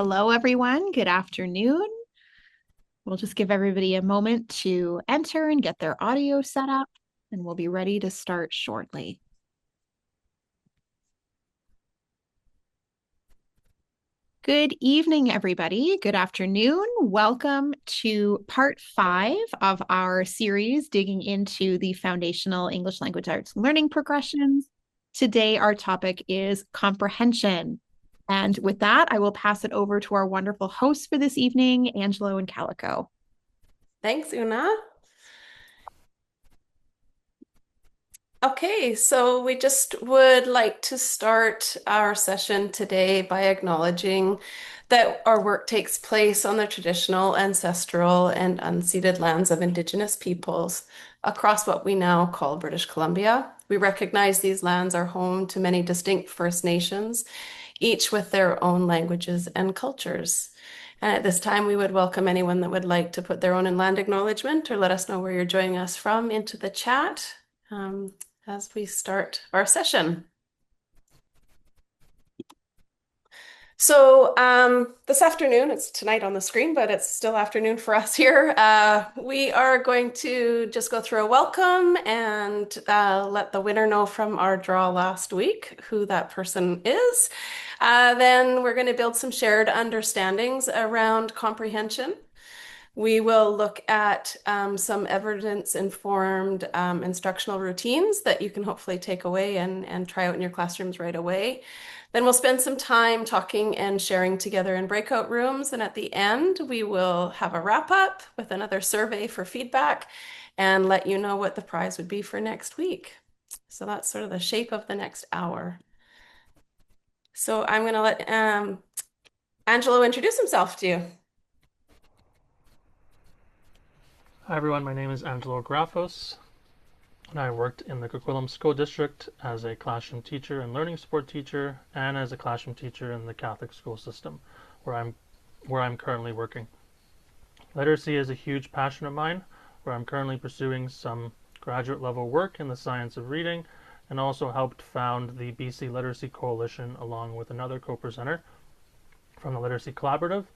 Hello, everyone. Good afternoon. We'll just give everybody a moment to enter and get their audio set up, and we'll be ready to start shortly. Good evening, everybody. Good afternoon. Welcome to part 5 of our series digging into the foundational English language arts learning progressions. Today, our topic is comprehension. And with that, I will pass it over to our wonderful hosts for this evening, Angelo and Calico. Thanks, Una. Okay, so we just would like to start our session today by acknowledging that our work takes place on the traditional, ancestral, and unceded lands of Indigenous peoples across what we now call British Columbia. We recognize these lands are home to many distinct First Nations, each with their own languages and cultures. And at this time, we would welcome anyone that would like to put their own in land acknowledgement or let us know where you're joining us from into the chat. As we start our session. So this afternoon, it's tonight on the screen, but it's still afternoon for us here. We are going to just go through a welcome and let the winner know from our draw last week who that person is. Then we're going to build some shared understandings around comprehension. We will look at some evidence-informed instructional routines that you can hopefully take away and try out in your classrooms right away. Then we'll spend some time talking and sharing together in breakout rooms. And at the end, we will have a wrap up with another survey for feedback and let you know what the prize would be for next week. So that's sort of the shape of the next hour. So I'm going to let Angelo introduce himself to you. Hi everyone, my name is Angelo Graffos, and I worked in the Coquitlam School District as a classroom teacher and learning support teacher, and as a classroom teacher in the Catholic school system, where I'm currently working. Literacy is a huge passion of mine, where I'm currently pursuing some graduate level work in the science of reading, and also helped found the BC Literacy Coalition along with another co-presenter from the Literacy Collaborative,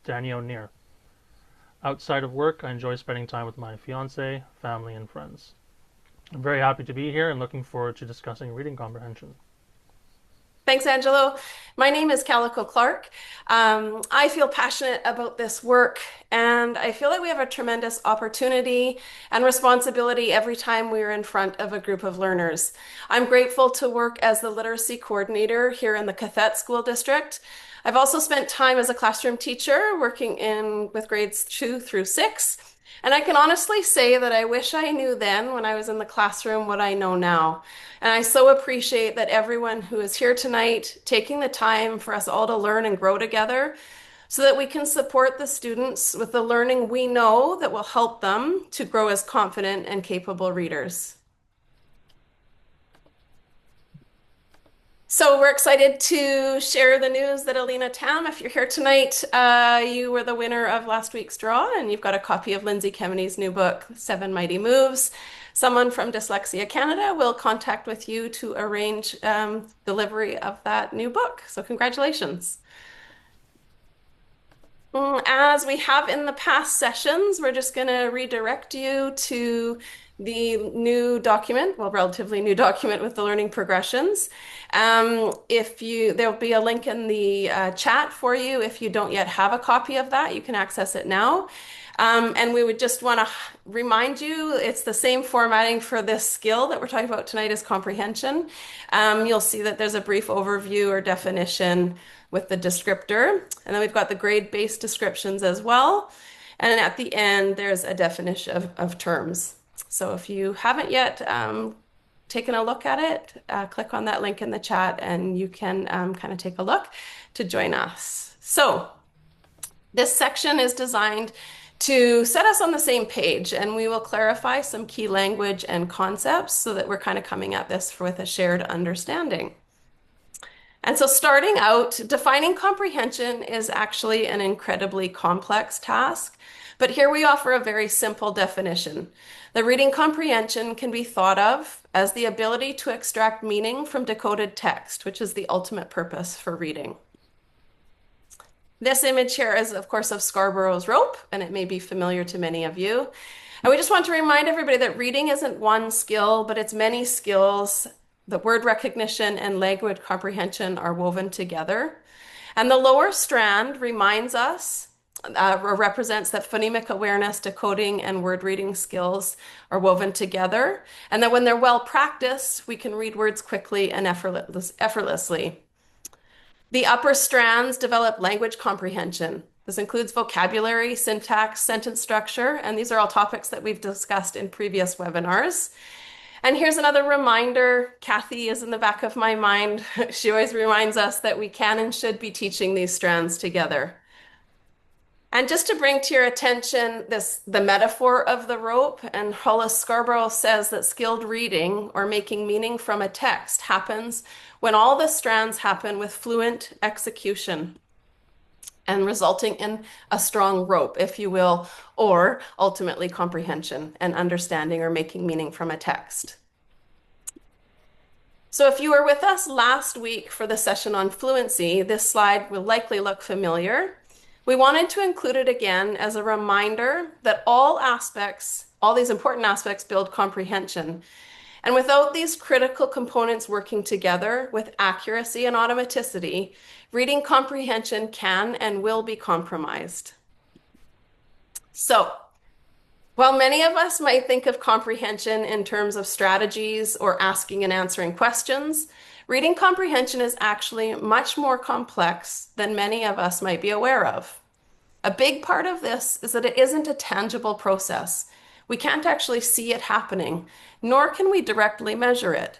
Danny O'Neill. Outside of work, I enjoy spending time with my fiance, family, and friends. I'm very happy to be here and looking forward to discussing reading comprehension. Thanks, Angelo. My name is Calico Clark. I feel passionate about this work, and I feel like we have a tremendous opportunity and responsibility every time we're in front of a group of learners. I'm grateful to work as the literacy coordinator here in the Cathet School District. I've also spent time as a classroom teacher working with grades 2 through 6. And I can honestly say that I wish I knew then when I was in the classroom what I know now. And I so appreciate that everyone who is here tonight taking the time for us all to learn and grow together so that we can support the students with the learning we know that will help them to grow as confident and capable readers. So we're excited to share the news that Alina Tam, if you're here tonight, you were the winner of last week's draw, and you've got a copy of Lindsay Kemeny new book, Seven Mighty Moves. Someone from Dyslexia Canada will contact with you to arrange delivery of that new book. So congratulations. As we have in the past sessions, we're just going to redirect you to the new document, well, relatively new document with the learning progressions. There'll be a link in the chat for you. If you don't yet have a copy of that, you can access it now. And we would just want to remind you, it's the same formatting for this skill that we're talking about tonight as comprehension. You'll see that there's a brief overview or definition with the descriptor. And then we've got the grade-based descriptions as well. And at the end, there's a definition of terms. So if you haven't yet taken a look at it, click on that link in the chat and you can kind of take a look to join us. So this section is designed to set us on the same page, and we will clarify some key language and concepts so that we're kind of coming at this with a shared understanding. And so starting out, defining comprehension is actually an incredibly complex task, but here we offer a very simple definition. The reading comprehension can be thought of as the ability to extract meaning from decoded text, which is the ultimate purpose for reading. This image here is, of course, of Scarborough's rope, and it may be familiar to many of you. And we just want to remind everybody that reading isn't one skill, but it's many skills. The word recognition and language comprehension are woven together. And the lower strand reminds us, or represents that phonemic awareness, decoding, and word reading skills are woven together. And that when they're well practiced, we can read words quickly and effortlessly. The upper strands develop language comprehension. This includes vocabulary, syntax, sentence structure, and these are all topics that we've discussed in previous webinars. And here's another reminder. Kathy is in the back of my mind. She always reminds us that we can and should be teaching these strands together. And just to bring to your attention the metaphor of the rope, and Hollis Scarborough says that skilled reading or making meaning from a text happens when all the strands happen with fluent execution and resulting in a strong rope, if you will, or ultimately comprehension and understanding or making meaning from a text. So if you were with us last week for the session on fluency, this slide will likely look familiar. We wanted to include it again as a reminder that all these important aspects build comprehension. And without these critical components working together with accuracy and automaticity, reading comprehension can and will be compromised. So, while many of us might think of comprehension in terms of strategies or asking and answering questions, reading comprehension is actually much more complex than many of us might be aware of. A big part of this is that it isn't a tangible process. We can't actually see it happening, nor can we directly measure it.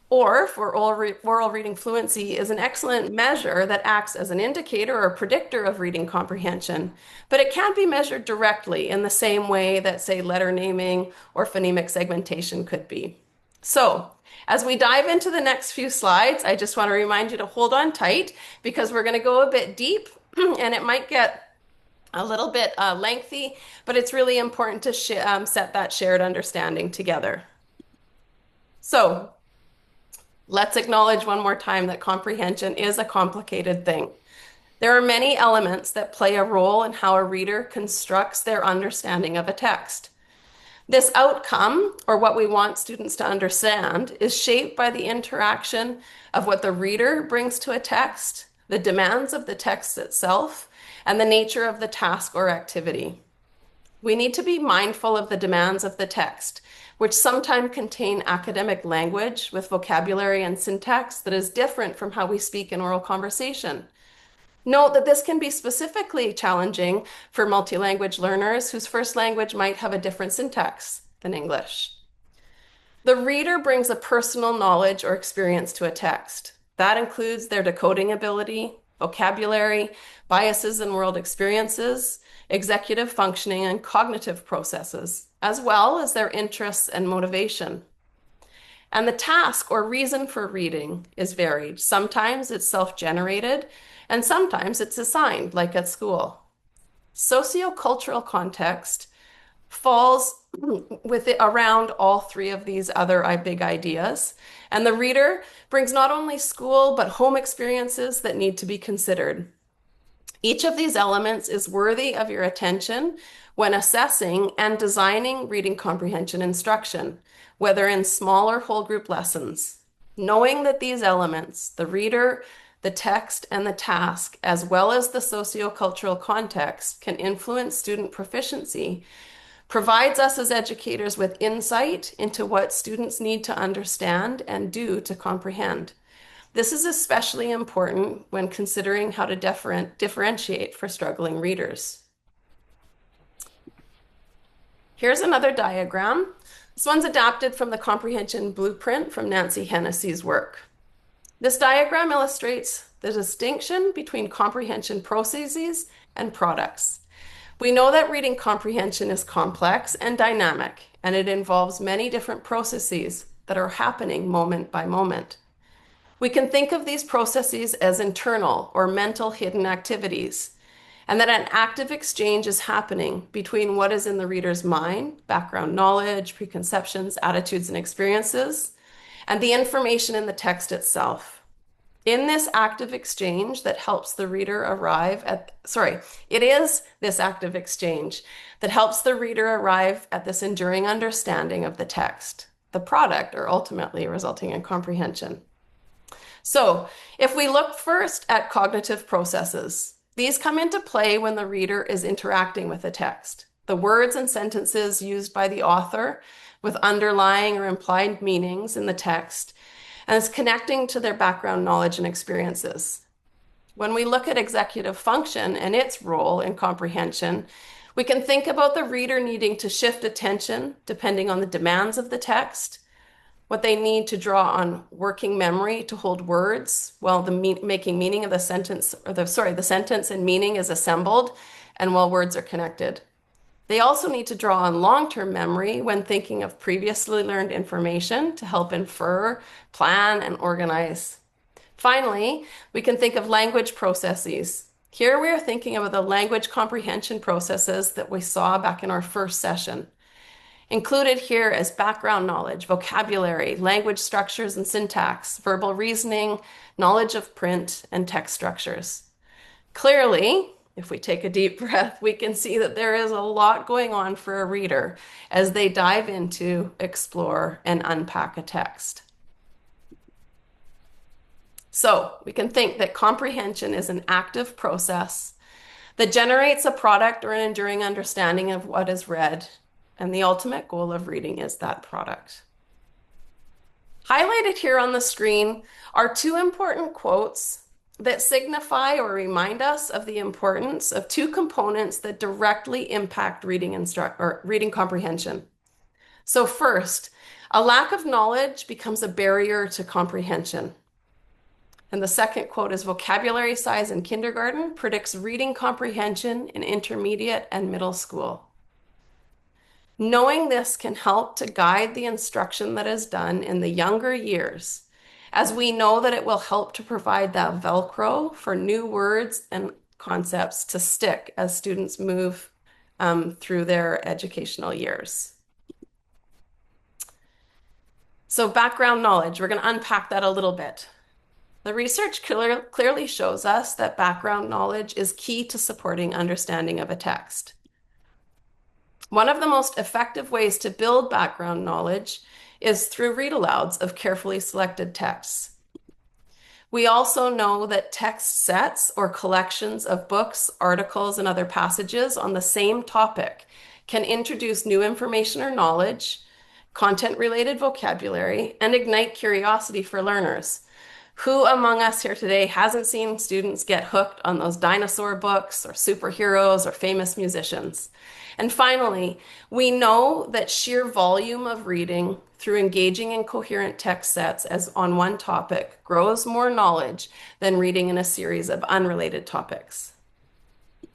Or, for oral reading fluency is an excellent measure that acts as an indicator or predictor of reading comprehension, but it can't be measured directly in the same way that, say, letter naming or phonemic segmentation could be. So, as we dive into the next few slides, I just want to remind you to hold on tight because we're going to go a bit deep and it might get a little bit lengthy, but it's really important to set that shared understanding together. So let's acknowledge one more time that comprehension is a complicated thing. There are many elements that play a role in how a reader constructs their understanding of a text. This outcome, or what we want students to understand, is shaped by the interaction of what the reader brings to a text, the demands of the text itself, and the nature of the task or activity. We need to be mindful of the demands of the text, which sometimes contain academic language with vocabulary and syntax that is different from how we speak in oral conversation. Note that this can be specifically challenging for multilanguage learners whose first language might have a different syntax than English. The reader brings a personal knowledge or experience to a text. That includes their decoding ability, vocabulary, biases and world experiences, executive functioning, and cognitive processes, as well as their interests and motivation. And the task or reason for reading is varied. Sometimes it's self-generated, and sometimes it's assigned, like at school. Sociocultural context falls around all three of these other big ideas, and the reader brings not only school but home experiences that need to be considered. Each of these elements is worthy of your attention when assessing and designing reading comprehension instruction, whether in small or whole group lessons. Knowing that these elements, the reader, the text, and the task, as well as the sociocultural context, can influence student proficiency, provides us as educators with insight into what students need to understand and do to comprehend. This is especially important when considering how to differentiate for struggling readers. Here's another diagram. This one's adapted from the Comprehension Blueprint from Nancy Hennessy's work. This diagram illustrates the distinction between comprehension processes and products. We know that reading comprehension is complex and dynamic, and it involves many different processes that are happening moment by moment. We can think of these processes as internal or mental hidden activities, and that an active exchange is happening between what is in the reader's mind, background knowledge, preconceptions, attitudes, and experiences, and the information in the text itself. In this active exchange that helps the reader arrive at, sorry, it is this active exchange that helps the reader arrive at this enduring understanding of the text, the product, or ultimately resulting in comprehension. So, if we look first at cognitive processes, these come into play when the reader is interacting with the text. The words and sentences used by the author with underlying or implied meanings in the text, and it's connecting to their background knowledge and experiences. When we look at executive function and its role in comprehension, we can think about the reader needing to shift attention depending on the demands of the text, what they need to draw on working memory to hold words while the making meaning of the sentence, or the sentence and meaning is assembled and while words are connected. They also need to draw on long-term memory when thinking of previously learned information to help infer, plan, and organize. Finally, we can think of language processes. Here we are thinking about the language comprehension processes that we saw back in our first session. Included here is background knowledge, vocabulary, language structures and syntax, verbal reasoning, knowledge of print, and text structures. Clearly, if we take a deep breath, we can see that there is a lot going on for a reader as they dive into, explore, and unpack a text. So we can think that comprehension is an active process that generates a product or an enduring understanding of what is read, and the ultimate goal of reading is that product. Highlighted here on the screen are two important quotes that signify or remind us of the importance of two components that directly impact reading comprehension. So first, a lack of knowledge becomes a barrier to comprehension. And the second quote is, vocabulary size in kindergarten predicts reading comprehension in intermediate and middle school. Knowing this can help to guide the instruction that is done in the younger years, as we know that it will help to provide that Velcro for new words and concepts to stick as students move through their educational years. So background knowledge, we're going to unpack that a little bit. The research clearly shows us that background knowledge is key to supporting understanding of a text. One of the most effective ways to build background knowledge is through read-alouds of carefully selected texts. We also know that text sets or collections of books, articles, and other passages on the same topic can introduce new information or knowledge, content-related vocabulary, and ignite curiosity for learners. Who among us here today hasn't seen students get hooked on those dinosaur books or superheroes or famous musicians? And finally, we know that sheer volume of reading through engaging in coherent text sets as on one topic grows more knowledge than reading in a series of unrelated topics.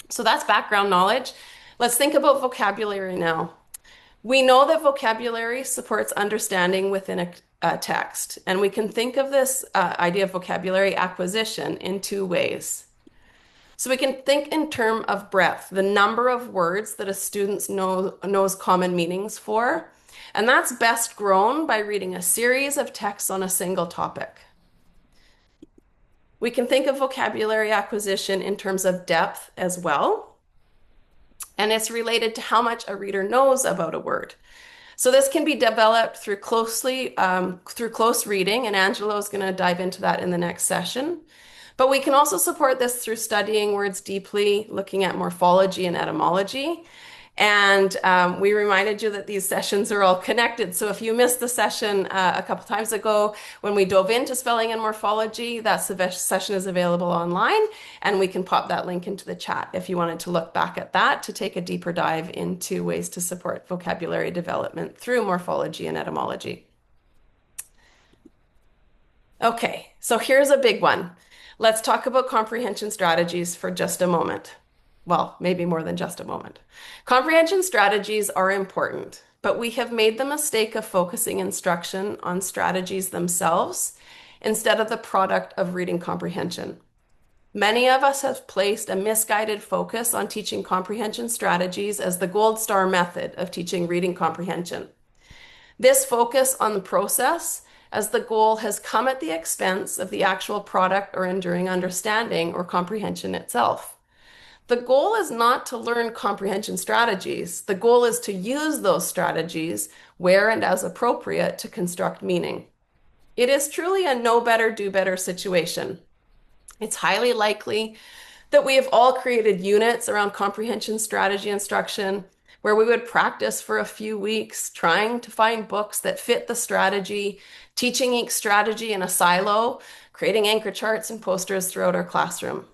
So that's background knowledge. Let's think about vocabulary now. We know that vocabulary supports understanding within a text, and we can think of this idea of vocabulary acquisition in two ways. So we can think in terms of breadth, the number of words that a student knows common meanings for, and that's best grown by reading a series of texts on a single topic. We can think of vocabulary acquisition in terms of depth as well, and it's related to how much a reader knows about a word. So this can be developed through close reading, and Angelo is going to dive into that in the next session. But we can also support this through studying words deeply, looking at morphology and etymology. And we reminded you that these sessions are all connected. So if you missed the session a couple times ago when we dove into spelling and morphology, that session is available online, and we can pop that link into the chat if you wanted to look back at that to take a deeper dive into ways to support vocabulary development through morphology and etymology. Okay, so here's a big one. Let's talk about comprehension strategies for just a moment. Well, maybe more than just a moment. Comprehension strategies are important, but we have made the mistake of focusing instruction on strategies themselves instead of the product of reading comprehension. Many of us have placed a misguided focus on teaching comprehension strategies as the gold star method of teaching reading comprehension. This focus on the process as the goal has come at the expense of the actual product or enduring understanding or comprehension itself. The goal is not to learn comprehension strategies. The goal is to use those strategies where and as appropriate to construct meaning. It is truly a know better, do better situation. It's highly likely that we have all created units around comprehension strategy instruction where we would practice for a few weeks, trying to find books that fit the strategy, teaching each strategy in a silo, creating anchor charts and posters throughout our classroom.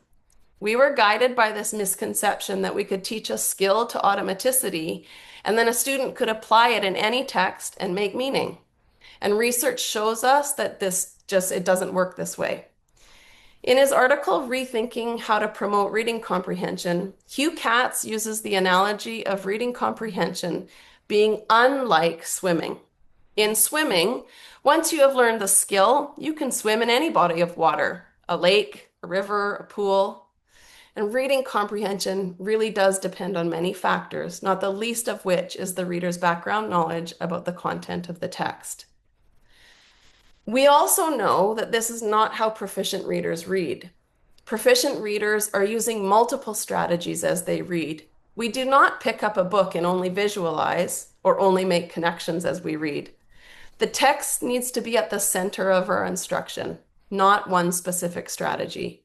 We were guided by this misconception that we could teach a skill to automaticity, and then a student could apply it in any text and make meaning. And research shows us that it doesn't work this way. In his article, Rethinking How to Promote Reading Comprehension, Hugh Katz uses the analogy of reading comprehension being unlike swimming. In swimming, once you have learned the skill, you can swim in any body of water, a lake, a river, a pool. And reading comprehension really does depend on many factors, not the least of which is the reader's background knowledge about the content of the text. We also know that this is not how proficient readers read. Proficient readers are using multiple strategies as they read. We do not pick up a book and only visualize or only make connections as we read. The text needs to be at the center of our instruction, not one specific strategy.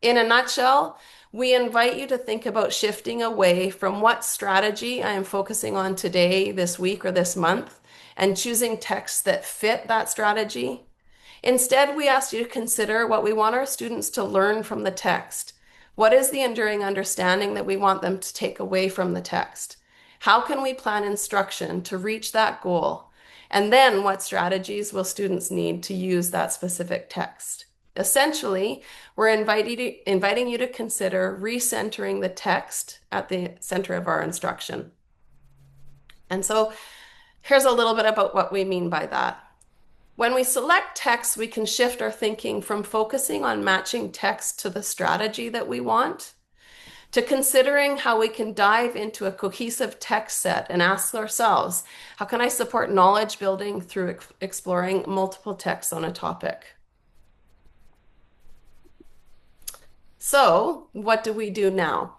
In a nutshell, we invite you to think about shifting away from what strategy I am focusing on today, this week, or this month, and choosing texts that fit that strategy. Instead, we ask you to consider what we want our students to learn from the text. What is the enduring understanding that we want them to take away from the text? How can we plan instruction to reach that goal? And then what strategies will students need to use that specific text? Essentially, we're inviting you to consider recentering the text at the center of our instruction. And so here's a little bit about what we mean by that. When we select text, we can shift our thinking from focusing on matching text to the strategy that we want to considering how we can dive into a cohesive text set and ask ourselves, how can I support knowledge building through exploring multiple texts on a topic? So, what do we do now?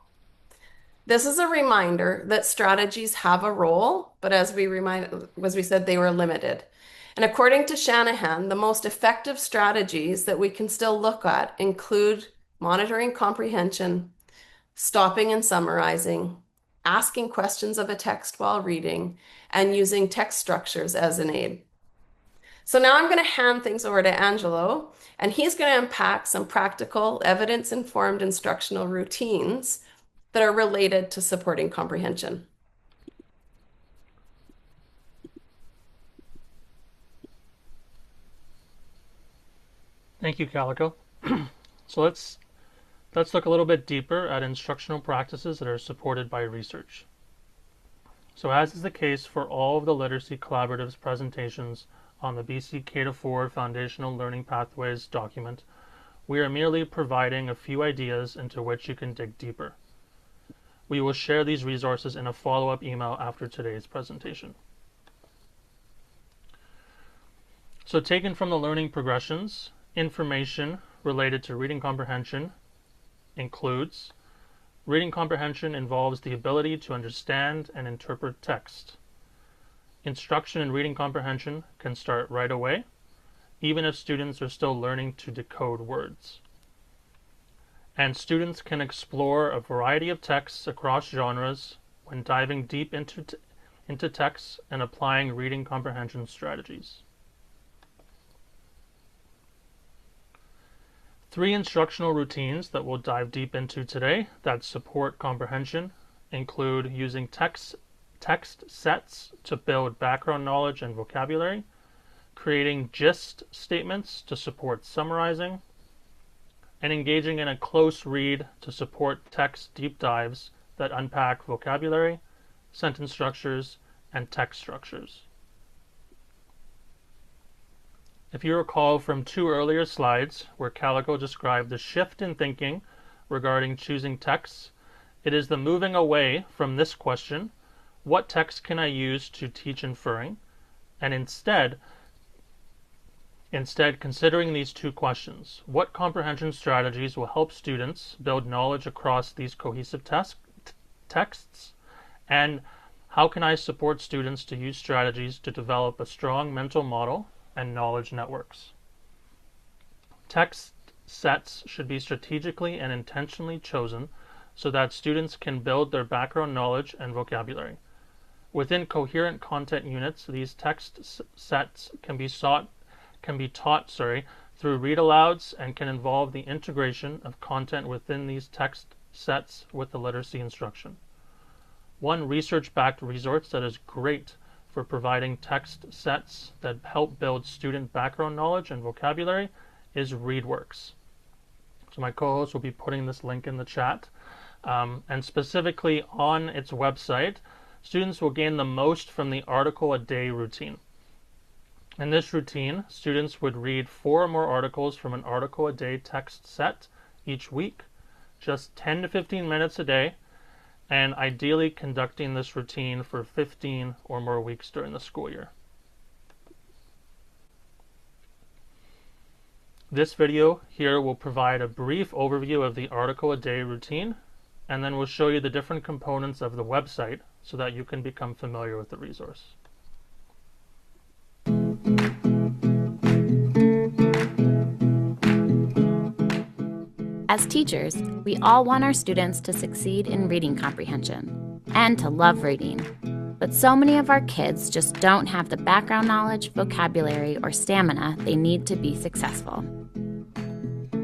This is a reminder that strategies have a role, but as we said, they were limited. And according to Shanahan, the most effective strategies that we can still look at include monitoring comprehension, stopping and summarizing, asking questions of a text while reading, and using text structures as an aid. So now I'm going to hand things over to Angelo, and he's going to unpack some practical, evidence-informed instructional routines that are related to supporting comprehension. Thank you, Calico. So let's look a little bit deeper at instructional practices that are supported by research. So as is the case for all of the Literacy Collaborative's presentations on the BC K-4 Foundational Learning Pathways document, we are merely providing a few ideas into which you can dig deeper. We will share these resources in a follow-up email after today's presentation. So taken from the learning progressions, information related to reading comprehension includes: reading comprehension involves the ability to understand and interpret text. Instruction in reading comprehension can start right away, even if students are still learning to decode words. And students can explore a variety of texts across genres when diving deep into texts and applying reading comprehension strategies. 3 instructional routines that we'll dive deep into today that support comprehension include using text sets to build background knowledge and vocabulary, creating gist statements to support summarizing, and engaging in a close read to support text deep dives that unpack vocabulary, sentence structures, and text structures. If you recall from 2 earlier slides where Calico described the shift in thinking regarding choosing texts, it is the moving away from this question, what text can I use to teach inferring, and instead Instead, considering these two questions: what comprehension strategies will help students build knowledge across these cohesive texts, and how can I support students to use strategies to develop a strong mental model and knowledge networks? Text sets should be strategically and intentionally chosen so that students can build their background knowledge and vocabulary. Within coherent content units, these text sets can be taught through read-alouds and can involve the integration of content within these text sets with the literacy instruction. One research-backed resource that is great for providing text sets that help build student background knowledge and vocabulary is ReadWorks. So my co-host will be putting this link in the chat. And specifically on its website, students will gain the most from the article a day routine. In this routine, students would read 4 or more articles from an article a day text set each week, just 10 to 15 minutes a day, and ideally conducting this routine for 15 or more weeks during the school year. This video here will provide a brief overview of the article a day routine, and then we'll show you the different components of the website so that you can become familiar with the resource. As teachers, we all want our students to succeed in reading comprehension and to love reading. But so many of our kids just don't have the background knowledge, vocabulary, or stamina they need to be successful.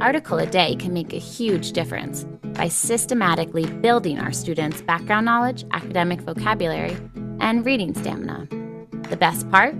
Article a Day can make a huge difference by systematically building our students' background knowledge, academic vocabulary, and reading stamina. The best part?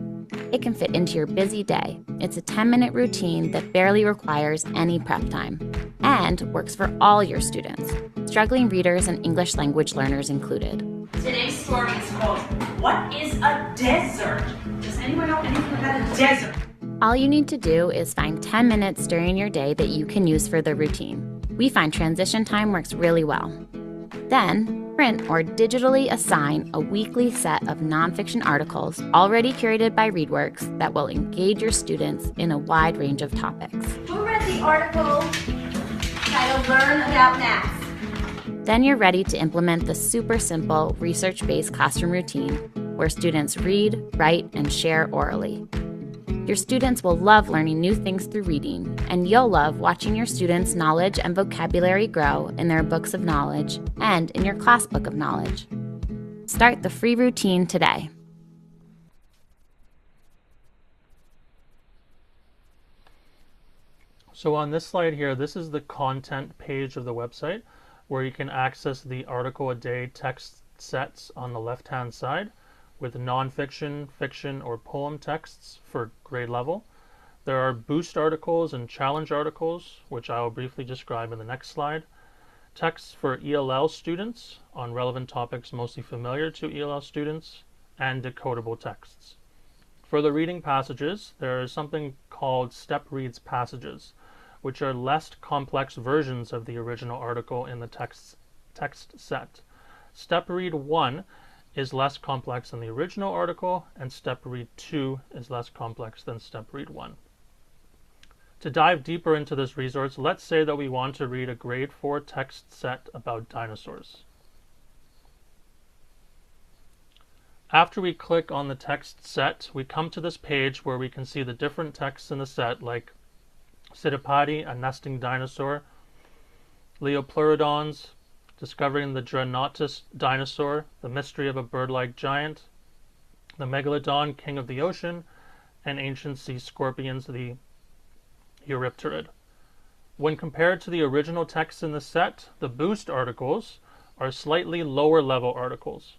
It can fit into your busy day. It's a 10-minute routine that barely requires any prep time and works for all your students, struggling readers and English language learners included. Today's story is called, What is a Desert? Does anyone know anything about a desert? All you need to do is find 10 minutes during your day that you can use for the routine. We find transition time works really well. Then, print or digitally assign a weekly set of nonfiction articles already curated by ReadWorks that will engage your students in a wide range of topics. Who read the article titled Learn About Math? Then you're ready to implement the super simple research-based classroom routine where students read, write, and share orally. Your students will love learning new things through reading, and you'll love watching your students' knowledge and vocabulary grow in their books of knowledge and in your class book of knowledge. Start the free routine today. So on this slide here, this is the content page of the website where you can access the article a day text sets on the left-hand side with nonfiction, fiction, or poem texts for grade level. There are boost articles and challenge articles, which I will briefly describe in the next slide. Texts for ELL students on relevant topics mostly familiar to ELL students, and decodable texts. For the reading passages, there is something called Step Reads passages, which are less complex versions of the original article in the text set. Step Read 1 is less complex than the original article, and Step Read 2 is less complex than Step Read 1. To dive deeper into this resource, let's say that we want to read a grade 4 text set about dinosaurs. After we click on the text set, we come to this page where we can see the different texts in the set, like Psittacipati, a nesting dinosaur, Leopleurodons, discovering the Dreadnoughtus dinosaur, the mystery of a bird-like giant, the Megalodon, king of the ocean, and ancient sea scorpions, the Eurypterid. When compared to the original text in the set, the boost articles are slightly lower level articles,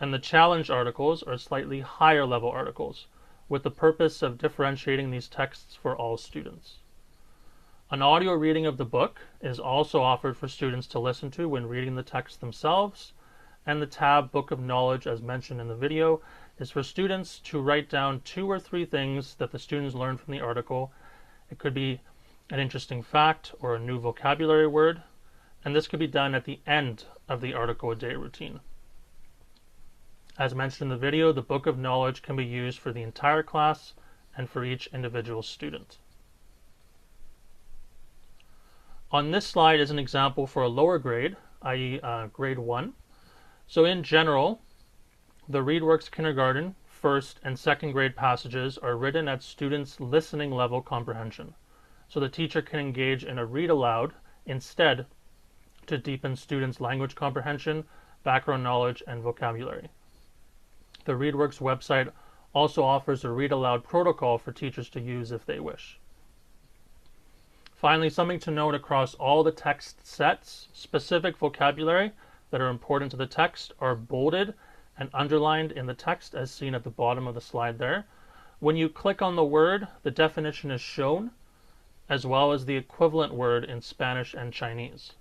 and the challenge articles are slightly higher level articles, with the purpose of differentiating these texts for all students. An audio reading of the book is also offered for students to listen to when reading the text themselves, and the tab Book of Knowledge, as mentioned in the video, is for students to write down 2 or 3 things that the students learned from the article. It could be an interesting fact or a new vocabulary word, and this could be done at the end of the article a day routine. As mentioned in the video, the Book of Knowledge can be used for the entire class and for each individual student. On this slide is an example for a lower grade, i.e. grade 1. So in general, the ReadWorks kindergarten, first and second grade passages are written at students' listening level comprehension. So the teacher can engage in a read aloud instead to deepen students' language comprehension, background knowledge, and vocabulary. The ReadWorks website also offers a read aloud protocol for teachers to use if they wish. Finally, something to note across all the text sets, specific vocabulary that are important to the text are bolded and underlined in the text as seen at the bottom of the slide there. When you click on the word, the definition is shown, as well as the equivalent word in Spanish and Chinese.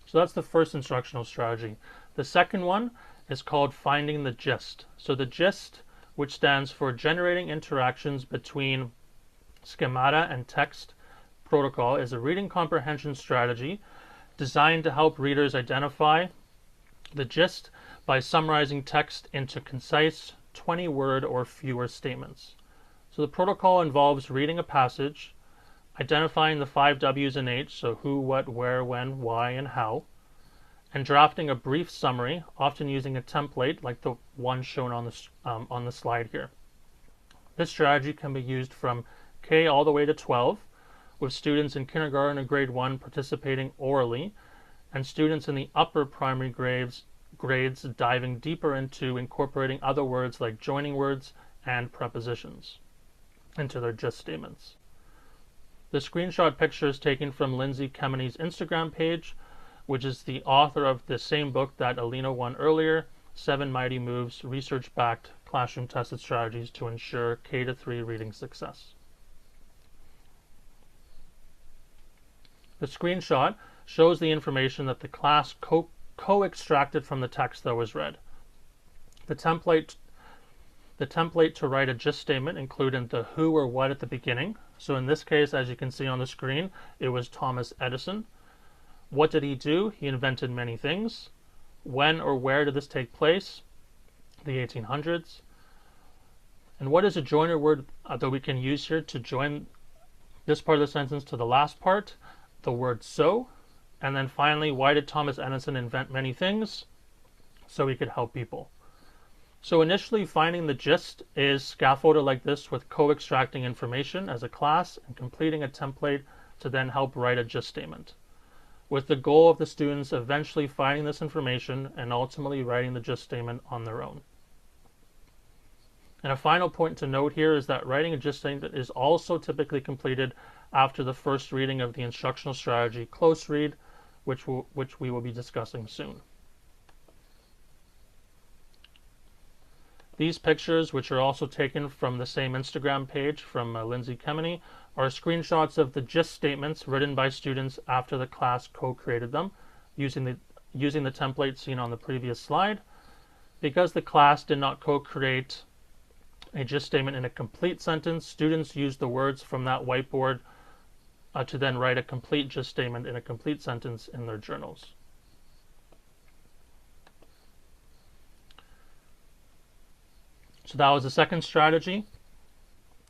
So that's the first instructional strategy. The second one is called finding the gist. So the gist, which stands for generating interactions between schemata and text protocol, is a reading comprehension strategy designed to help readers identify the gist by summarizing text into concise 20-word or fewer statements. So the protocol involves reading a passage, identifying the 5 W's and H's, so who, what, where, when, why, and how, and drafting a brief summary, often using a template like the one shown on the slide here. This strategy can be used from K all the way to 12, with students in kindergarten and grade 1 participating orally, and students in the upper primary grades diving deeper into incorporating other words like joining words and prepositions into their gist statements. The screenshot picture is taken from Lindsay Kemany's Instagram page, which is the author of the same book that Alina won earlier, 7 Mighty Moves, Research-Backed Classroom-Tested Strategies to Ensure K-3 Reading Success. The screenshot shows the information that the class co-extracted from the text that was read. The template to write a gist statement included the who or what at the beginning. So in this case, as you can see on the screen, it was Thomas Edison. What did he do? He invented many things. When or where did this take place? The 1800s. And what is a joiner word that we can use here to join this part of the sentence to the last part? The word so. And then finally, why did Thomas Edison invent many things? So he could help people. So initially, finding the gist is scaffolded like this, with co-extracting information as a class and completing a template to then help write a gist statement, with the goal of the students eventually finding this information and ultimately writing the gist statement on their own. And a final point to note here is that writing a gist statement is also typically completed after the first reading of the instructional strategy, close read, which we will be discussing soon. These pictures, which are also taken from the same Instagram page from Lindsay Kemany, are screenshots of the gist statements written by students after the class co-created them, using the template seen on the previous slide. Because the class did not co-create a gist statement in a complete sentence, students used the words from that whiteboard to then write a complete gist statement in a complete sentence in their journals. So that was the second strategy.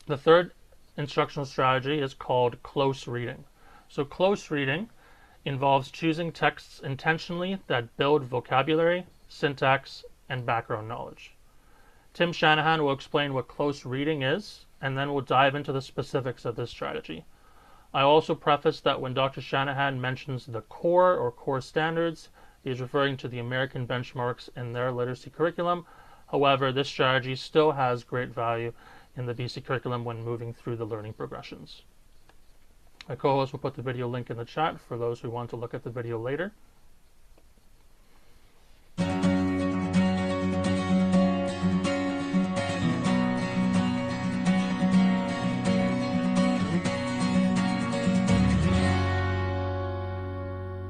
The third instructional strategy is called close reading. So close reading involves choosing texts intentionally that build vocabulary, syntax, and background knowledge. Tim Shanahan will explain what close reading is, and then we'll dive into the specifics of this strategy. I also preface that when Dr. Shanahan mentions the core or core standards, he is referring to the American benchmarks in their literacy curriculum. However, this strategy still has great value in the BC curriculum when moving through the learning progressions. My co-host will put the video link in the chat for those who want to look at the video later.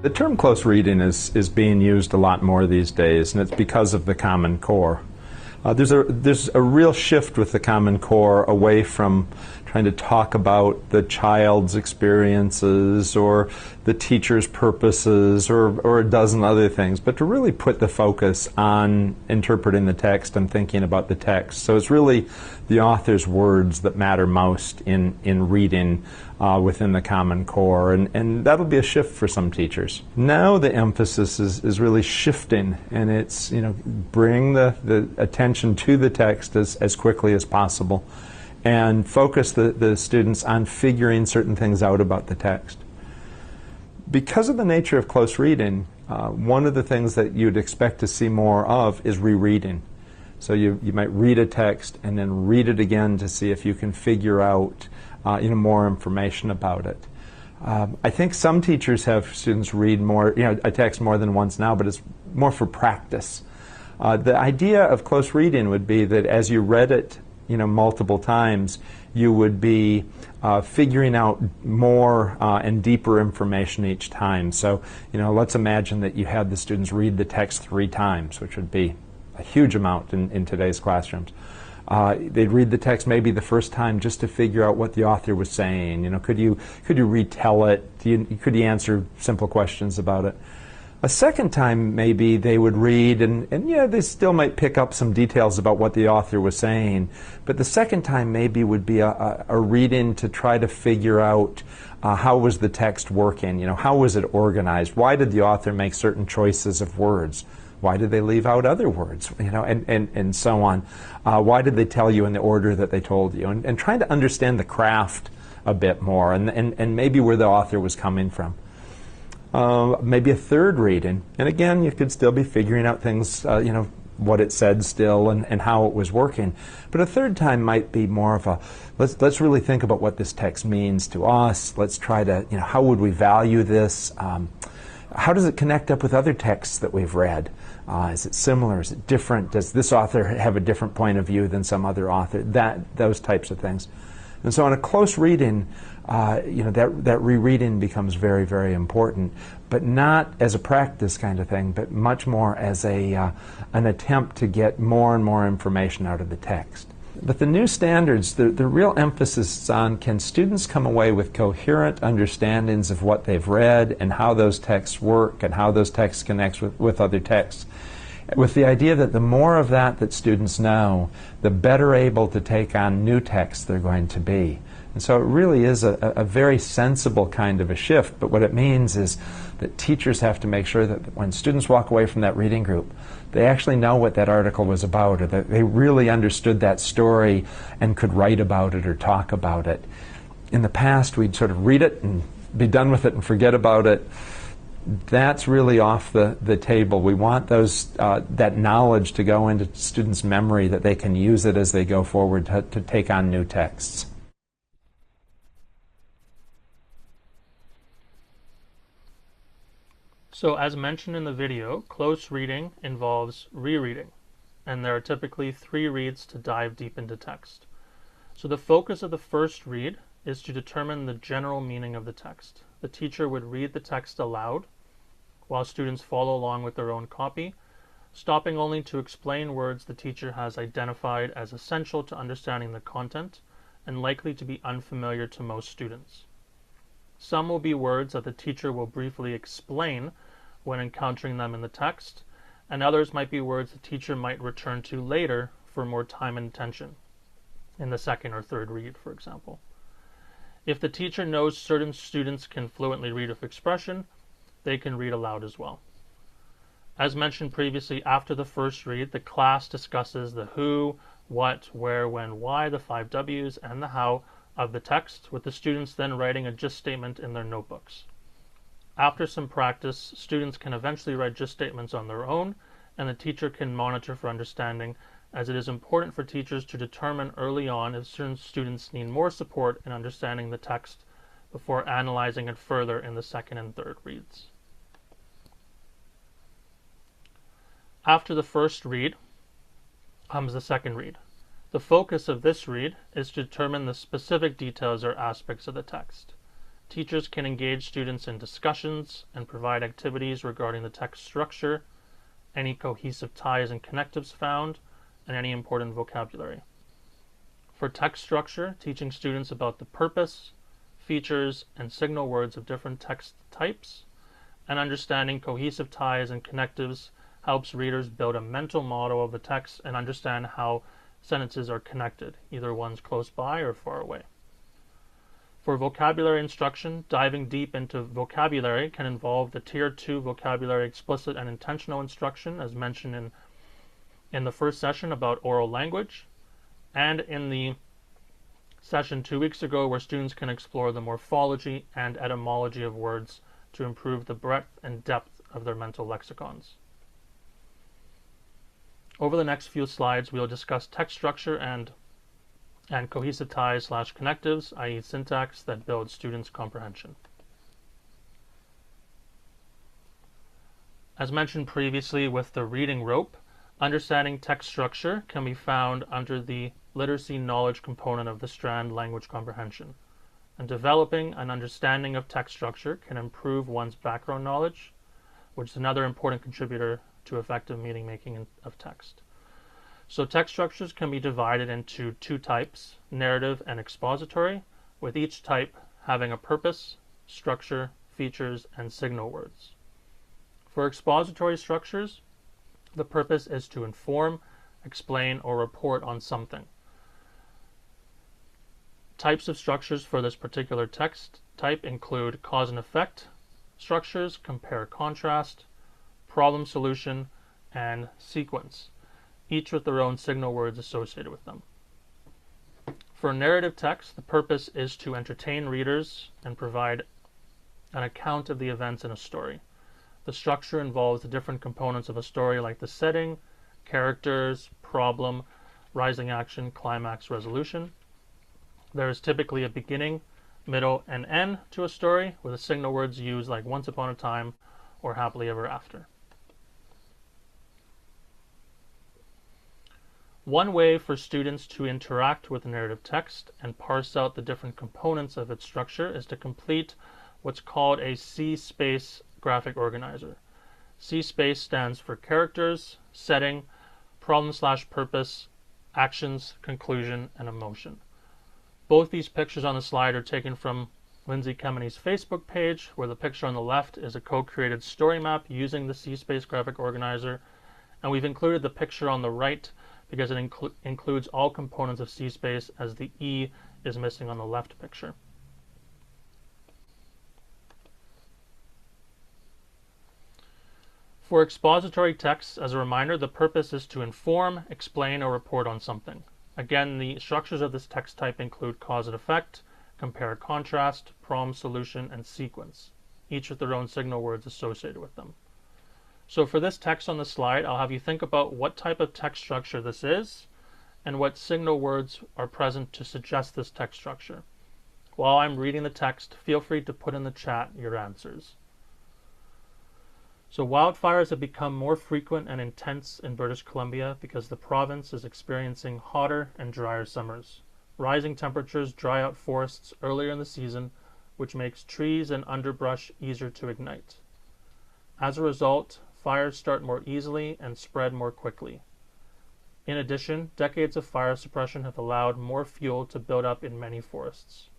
The term close reading is being used a lot more these days, and it's because of the Common Core. There's a real shift with the Common Core away from trying to talk about the child's experiences or the teacher's purposes or a dozen other things, but to really put the focus on interpreting the text and thinking about the text. So it's really the author's words that matter most in reading within the Common Core, and that'll be a shift for some teachers. Now the emphasis is really shifting, and it's, bring the attention to the text as quickly as possible and focus the students on figuring certain things out about the text. Because of the nature of close reading, one of the things that you'd expect to see more of is rereading. So you might read a text and then read it again to see if you can figure out more information about it. I think some teachers have students read a text more than once now, but it's more for practice. The idea of close reading would be that as you read it multiple times, you would be figuring out more and deeper information each time. So, let's imagine that you had the students read the text 3 times, which would be a huge amount in today's classrooms. They'd read the text maybe the first time just to figure out what the author was saying. Could you retell it? Could you answer simple questions about it? A second time, maybe they would read, and they still might pick up some details about what the author was saying. But the second time maybe would be a reading to try to figure out how was the text working, how was it organized? Why did the author make certain choices of words? Why did they leave out other words, and so on? Why did they tell you in the order that they told you? And trying to understand the craft a bit more, and maybe where the author was coming from. Maybe a third reading, and again, you could still be figuring out things, what it said still and how it was working. But a third time might be more of a, let's really think about what this text means to us. Let's try to, how would we value this? How does it connect up with other texts that we've read? Is it similar? Is it different? Does this author have a different point of view than some other author? Those types of things. And so in a close reading, that rereading becomes very, very important, but not as a practice kind of thing, but much more as an attempt to get more and more information out of the text. But the new standards, the real emphasis is on, can students come away with coherent understandings of what they've read and how those texts work and how those texts connect with other texts, with the idea that the more of that students know, the better able to take on new texts they're going to be. And so it really is a very sensible kind of a shift, but what it means is that teachers have to make sure that when students walk away from that reading group, they actually know what that article was about, or that they really understood that story and could write about it or talk about it. In the past, we'd sort of read it and be done with it and forget about it. That's really off the table. We want that knowledge to go into students' memory, that they can use it as they go forward to take on new texts. So as mentioned in the video, close reading involves rereading, and there are typically 3 reads to dive deep into text. So the focus of the first read is to determine the general meaning of the text. The teacher would read the text aloud, while students follow along with their own copy, stopping only to explain words the teacher has identified as essential to understanding the content and likely to be unfamiliar to most students. Some will be words that the teacher will briefly explain when encountering them in the text, and others might be words the teacher might return to later for more time and attention, in the second or third read, for example. If the teacher knows certain students can fluently read with expression, they can read aloud as well. As mentioned previously, after the first read, the class discusses the who, what, where, when, why, the 5 W's, and the how of the text, with the students then writing a gist statement in their notebooks. After some practice, students can eventually write gist statements on their own, and the teacher can monitor for understanding, as it is important for teachers to determine early on if certain students need more support in understanding the text before analyzing it further in the second and third reads. After the first read comes the second read. The focus of this read is to determine the specific details or aspects of the text. Teachers can engage students in discussions and provide activities regarding the text structure, any cohesive ties and connectives found, and any important vocabulary. For text structure, teaching students about the purpose, features, and signal words of different text types, and understanding cohesive ties and connectives helps readers build a mental model of the text and understand how sentences are connected, either one's close by or far away. For vocabulary instruction, diving deep into vocabulary can involve the Tier 2 vocabulary explicit and intentional instruction, as mentioned in the first session about oral language, and in the session 2 weeks ago where students can explore the morphology and etymology of words to improve the breadth and depth of their mental lexicons. Over the next few slides, we'll discuss text structure and cohesive ties / connectives, i.e. syntax, that builds students' comprehension. As mentioned previously with the reading rope, understanding text structure can be found under the literacy knowledge component of the strand language comprehension. And developing an understanding of text structure can improve one's background knowledge, which is another important contributor to effective meaning making of text. So text structures can be divided into two types, narrative and expository, with each type having a purpose, structure, features, and signal words. For expository structures, the purpose is to inform, explain, or report on something. Types of structures for this particular text type include cause and effect structures, compare contrast, problem solution, and sequence, each with their own signal words associated with them. For narrative text, the purpose is to entertain readers and provide an account of the events in a story. The structure involves the different components of a story like the setting, characters, problem, rising action, climax, resolution. There is typically a beginning, middle, and end to a story with the signal words used like once upon a time or happily ever after. One way for students to interact with narrative text and parse out the different components of its structure is to complete what's called a C-space graphic organizer. C-space stands for characters, setting, problem/purpose, actions, conclusion, and emotion. Both these pictures on the slide are taken from Lindsay Kemeny Facebook page, where the picture on the left is a co-created story map using the C-space graphic organizer, and we've included the picture on the right because it includes all components of C-space, as the E is missing on the left picture. For expository texts, as a reminder, the purpose is to inform, explain, or report on something. Again, the structures of this text type include cause and effect, compare contrast, problem solution, and sequence, each with their own signal words associated with them. So for this text on the slide, I'll have you think about what type of text structure this is and what signal words are present to suggest this text structure. While I'm reading the text, feel free to put in the chat your answers. So wildfires have become more frequent and intense in British Columbia because the province is experiencing hotter and drier summers. Rising temperatures dry out forests earlier in the season, which makes trees and underbrush easier to ignite. As a result, fires start more easily and spread more quickly. In addition, decades of fire suppression have allowed more fuel to build up in many forests.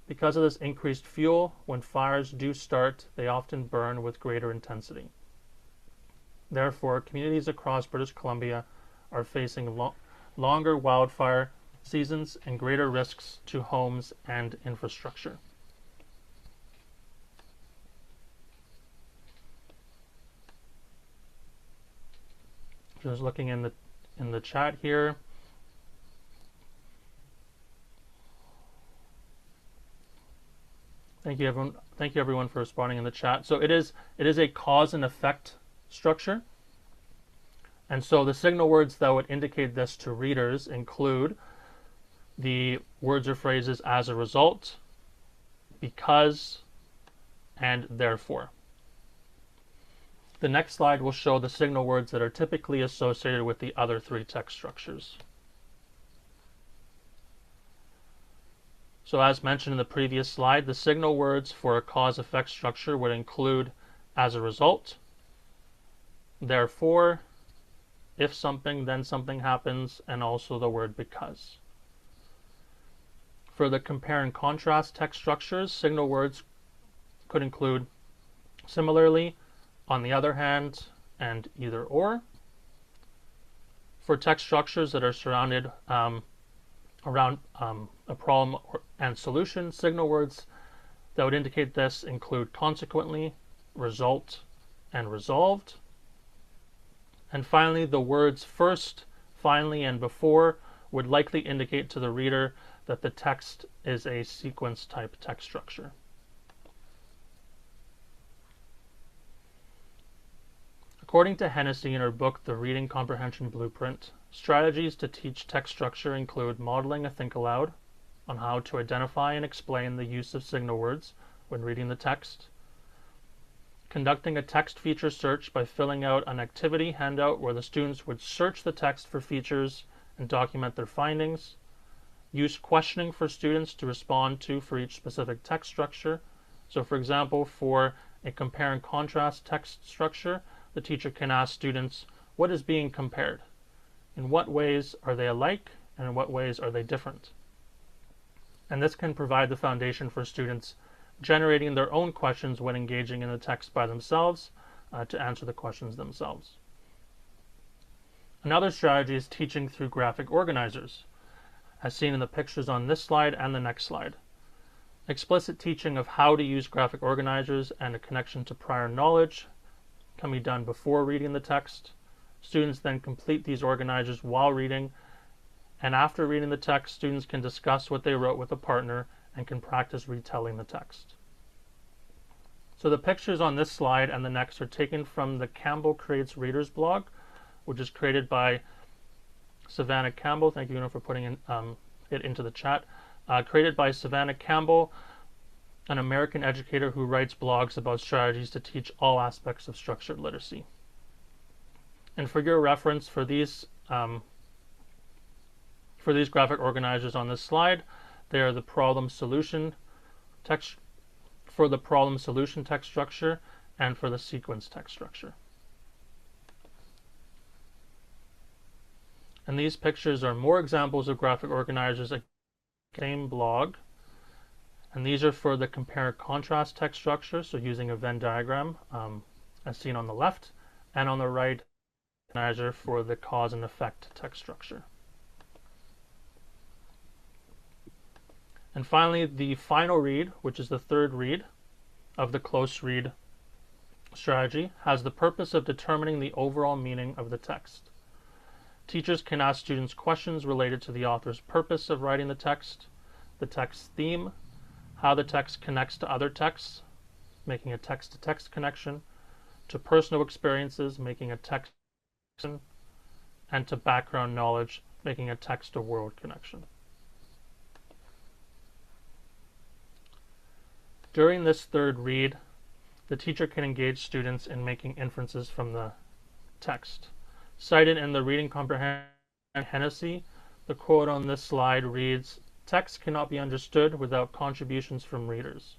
Because of this increased fuel, when fires do start, they often burn with greater intensity. Therefore, communities across British Columbia are facing longer wildfire seasons and greater risks to homes and infrastructure. Just looking in the chat here. Thank you everyone for responding in the chat. So it is a cause and effect structure. And so the signal words that would indicate this to readers include the words or phrases as a result, because, and therefore. The next slide will show the signal words that are typically associated with the other three text structures. So as mentioned in the previous slide, the signal words for a cause-effect structure would include as a result, therefore, if something, then something happens, and also the word because. For the compare and contrast text structures, signal words could include similarly, on the other hand, and either or. For text structures that are surrounded around a problem and solution, signal words that would indicate this include consequently, result, and resolved. And finally, the words first, finally, and before would likely indicate to the reader that the text is a sequence type text structure. According to Hennessy in her book, The Reading Comprehension Blueprint, strategies to teach text structure include modeling a think aloud on how to identify and explain the use of signal words when reading the text, conducting a text feature search by filling out an activity handout where the students would search the text for features and document their findings, use questioning for students to respond to for each specific text structure. So for example, for a compare and contrast text structure, the teacher can ask students, what is being compared? In what ways are they alike, and in what ways are they different? And this can provide the foundation for students generating their own questions when engaging in the text by themselves to answer the questions themselves. Another strategy is teaching through graphic organizers, as seen in the pictures on this slide and the next slide. Explicit teaching of how to use graphic organizers and a connection to prior knowledge can be done before reading the text. Students then complete these organizers while reading, and after reading the text, students can discuss what they wrote with a partner and can practice retelling the text. So the pictures on this slide and the next are taken from the Campbell Creates Readers blog, which is created by Savannah Campbell. Thank you for putting it into the chat. Created by Savannah Campbell, an American educator who writes blogs about strategies to teach all aspects of structured literacy. And for your reference, for these graphic organizers on this slide, they are the problem solution text for the problem solution text structure and for the sequence text structure. And these pictures are more examples of graphic organizers in the same blog. And these are for the compare contrast text structure, so using a Venn diagram as seen on the left, and on the right, organizer for the cause and effect text structure. And finally, the final read, which is the third read of the close read strategy, has the purpose of determining the overall meaning of the text. Teachers can ask students questions related to the author's purpose of writing the text theme, how the text connects to other texts, making a text-to-text connection, to personal experiences, making a text connection, and to background knowledge, making a text-to-world connection. During this third read, the teacher can engage students in making inferences from the text. Cited in the Reading Comprehension Hennessy, the quote on this slide reads, "Text cannot be understood without contributions from readers.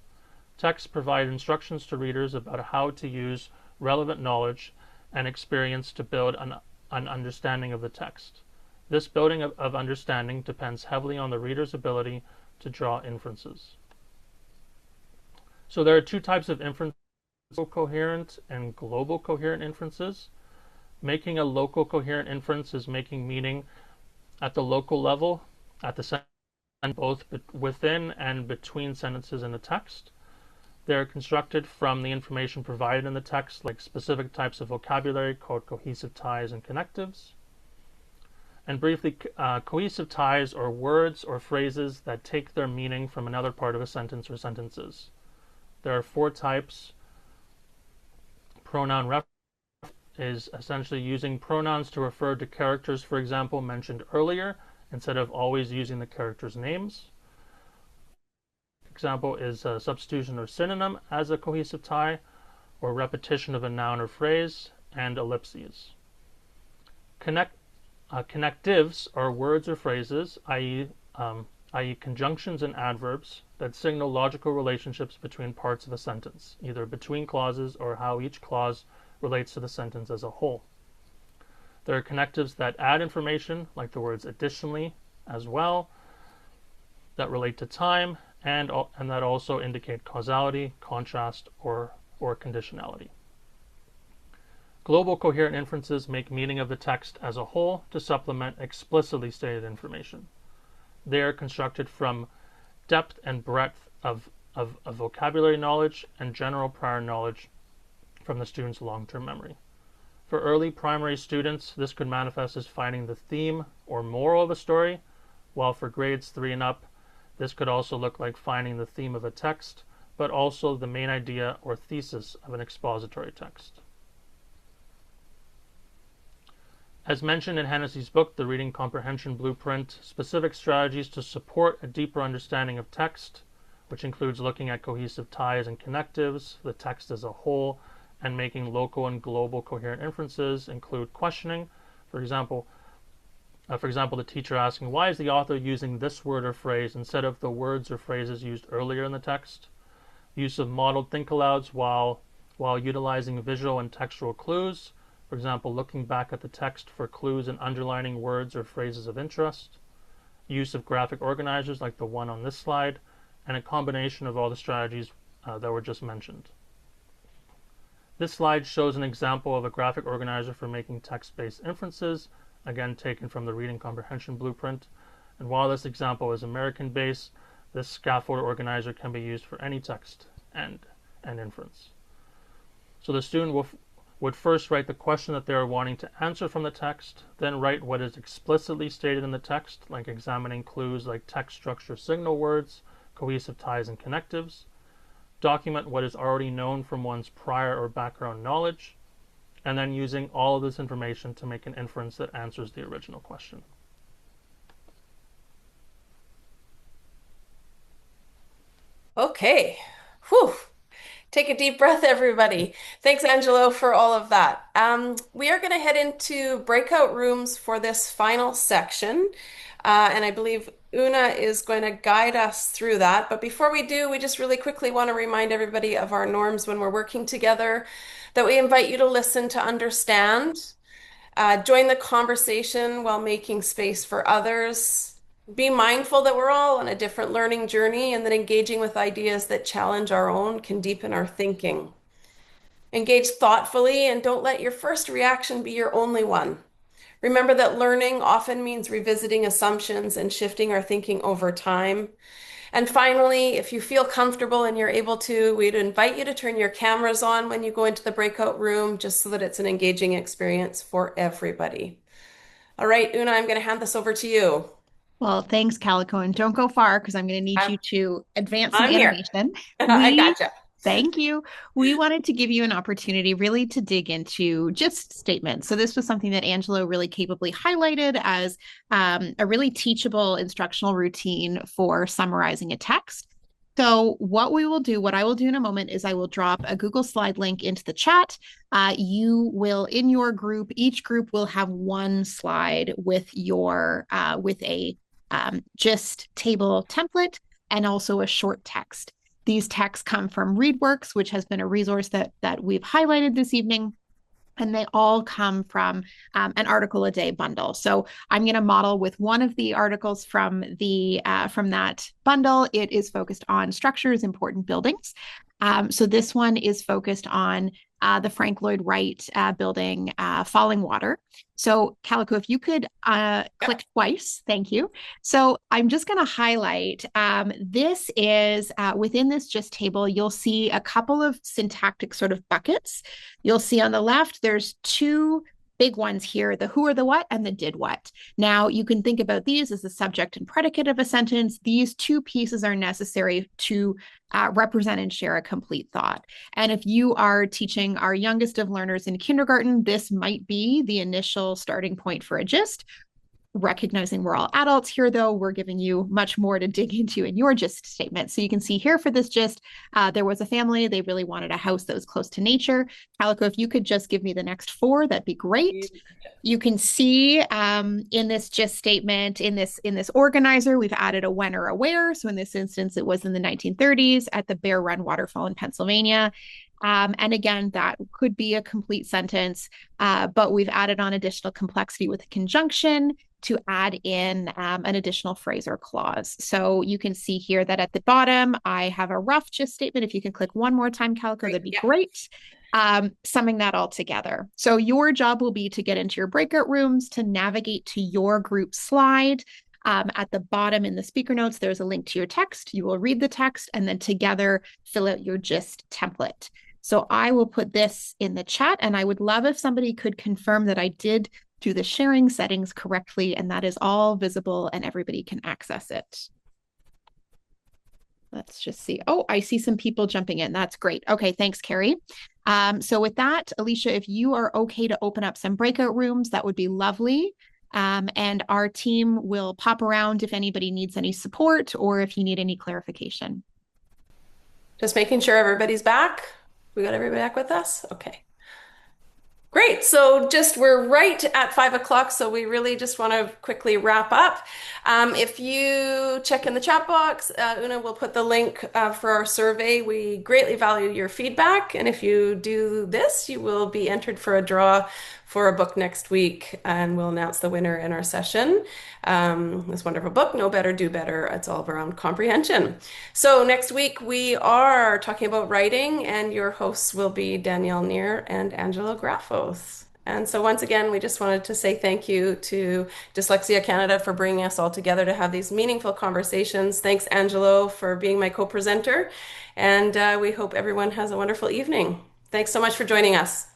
Texts provide instructions to readers about how to use relevant knowledge and experience to build an understanding of the text. This building of understanding depends heavily on the reader's ability to draw inferences." So there are two types of inferences, local coherent and global coherent inferences. Making a local coherent inference is making meaning at the local level, at the sentence, both within and between sentences in the text. They're constructed from the information provided in the text, like specific types of vocabulary called cohesive ties and connectives. And briefly, cohesive ties are words or phrases that take their meaning from another part of a sentence or sentences. There are four types. Pronoun reference is essentially using pronouns to refer to characters, for example, mentioned earlier, instead of always using the characters' names. Example is a substitution or synonym as a cohesive tie, or repetition of a noun or phrase, and ellipses. Connectives are words or phrases, i.e. conjunctions and adverbs, that signal logical relationships between parts of a sentence, either between clauses or how each clause relates to the sentence as a whole. There are connectives that add information, like the words additionally, as well. that relate to time and that also indicate causality, contrast, or conditionality. Global coherent inferences make meaning of the text as a whole to supplement explicitly stated information. They are constructed from depth and breadth of vocabulary knowledge and general prior knowledge from the student's long-term memory. For early primary students, this could manifest as finding the theme or moral of a story, while for grades 3 and up, this could also look like finding the theme of a text, but also the main idea or thesis of an expository text. As mentioned in Hennessy's book, The Reading Comprehension Blueprint, specific strategies to support a deeper understanding of text, which includes looking at cohesive ties and connectives, the text as a whole, and making local and global coherent inferences, include questioning. For example, the teacher asking, why is the author using this word or phrase instead of the words or phrases used earlier in the text? Use of modeled think-alouds while utilizing visual and textual clues. For example, looking back at the text for clues and underlining words or phrases of interest. Use of graphic organizers like the one on this slide, and a combination of all the strategies that were just mentioned. This slide shows an example of a graphic organizer for making text-based inferences, again taken from the Reading Comprehension Blueprint. And while this example is American-based, this scaffold organizer can be used for any text and inference. So the student would first write the question that they are wanting to answer from the text, then write what is explicitly stated in the text, like examining clues like text structure signal words, cohesive ties and connectives, document what is already known from one's prior or background knowledge, and then using all of this information to make an inference that answers the original question. Okay. Whew. Take a deep breath, everybody. Thanks, Angelo, for all of that. We are going to head into breakout rooms for this final section, and I believe Una is going to guide us through that. But before we do, we just really quickly want to remind everybody of our norms when we're working together, that we invite you to listen to understand, join the conversation while making space for others. Be mindful that we're all on a different learning journey and that engaging with ideas that challenge our own can deepen our thinking. Engage thoughtfully and don't let your first reaction be your only one. Remember that learning often means revisiting assumptions and shifting our thinking over time. And finally, if you feel comfortable and you're able to, we'd invite you to turn your cameras on when you go into the breakout room, just so that it's an engaging experience for everybody. All right, Una, I'm going to hand this over to you. Well, thanks, Calico, and don't go far because I'm going to need you to advance some I'm here. animation. I gotcha. Thank you. We wanted to give you an opportunity really to dig into just statements. So this was something that Angelo really capably highlighted as a really teachable instructional routine for summarizing a text. So what I will do in a moment is I will drop a Google Slide link into the chat. You will, in your group, each group will have one slide with with a gist table template and also a short text. These texts come from ReadWorks, which has been a resource that we've highlighted this evening. And they all come from an article a day bundle. So I'm going to model with one of the articles from that bundle. It is focused on structures, important buildings. So this one is focused on the Frank Lloyd Wright building, Falling Water. So Calico, if you could click twice, thank you. So I'm just going to highlight, this is within this gist table, you'll see a couple of syntactic sort of buckets. You'll see on the left, there's two big ones here, the who or the what and the did what. Now you can think about these as the subject and predicate of a sentence. These two pieces are necessary to represent and share a complete thought. And if you are teaching our youngest of learners in kindergarten, this might be the initial starting point for a gist. Recognizing we're all adults here, though, we're giving you much more to dig into in your gist statement. So you can see here for this gist, there was a family. They really wanted a house that was close to nature. Calico, if you could just give me the next four, that'd be great. You can see in this gist statement, in this organizer, we've added a when or a where. So in this instance, it was in the 1930s at the Bear Run waterfall in Pennsylvania. And again, that could be a complete sentence, but we've added on additional complexity with a conjunction to add in an additional phrase or clause. So you can see here that at the bottom, I have a rough gist statement. If you can click one more time, Calico, that'd be great. Summing that all together. So your job will be to get into your breakout rooms, to navigate to your group slide. At the bottom in the speaker notes, there's a link to your text. You will read the text and then together fill out your gist template. So I will put this in the chat, and I would love if somebody could confirm that I did do the sharing settings correctly and that is all visible and everybody can access it. Let's just see. Oh, I see some people jumping in. That's great. Okay, thanks, Carrie. So with that, Alicia, if you are okay to open up some breakout rooms, that would be lovely. And our team will pop around if anybody needs any support or if you need any clarification. Just making sure everybody's back. We got everybody back with us? Okay. Great. So we're right at 5 o'clock. So we really just want to quickly wrap up. If you check in the chat box, Una will put the link for our survey. We greatly value your feedback. And if you do this, you will be entered for a draw for a book next week, and we'll announce the winner in our session. This wonderful book, Know Better, Do Better. It's all around comprehension. So next week we are talking about writing, and your hosts will be Danielle Neer and Angelo Graffos. And so once again, we just wanted to say thank you to Dyslexia Canada for bringing us all together to have these meaningful conversations. Thanks, Angelo, for being my co-presenter. And we hope everyone has a wonderful evening. Thanks so much for joining us.